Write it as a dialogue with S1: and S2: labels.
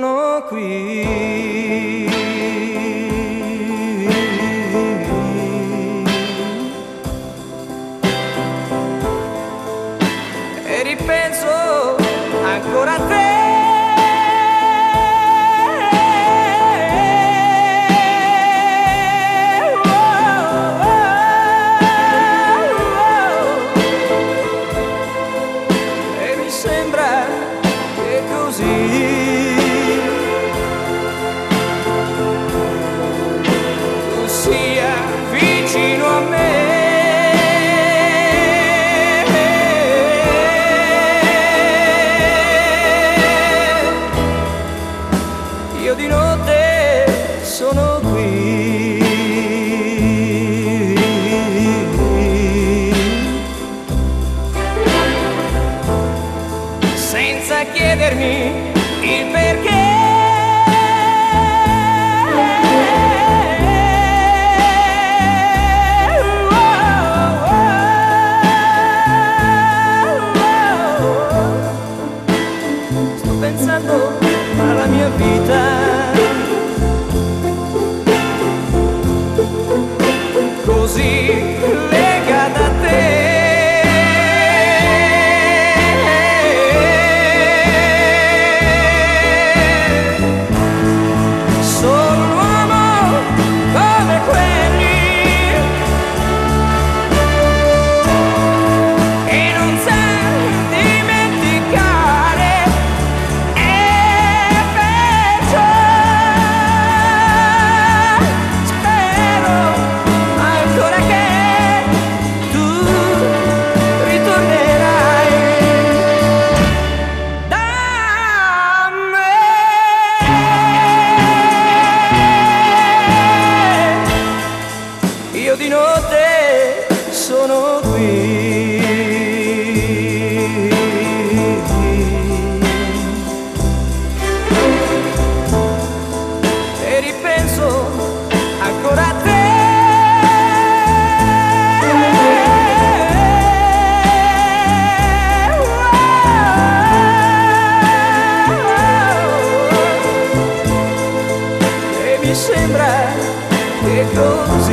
S1: sono qui. E ripenso ancora a te. E mi sembra che così tu sia vicino a me. Io di notte sono qui, senza chiedermi il perché. Sto pensando alla mia vita, così legata a te. Sono un uomo come quelli e non sa dimenticare, e perciò spero ancora che tu ritornerai da me. Io di notte sono qui, e ripenso ancora a te. E mi sembra che così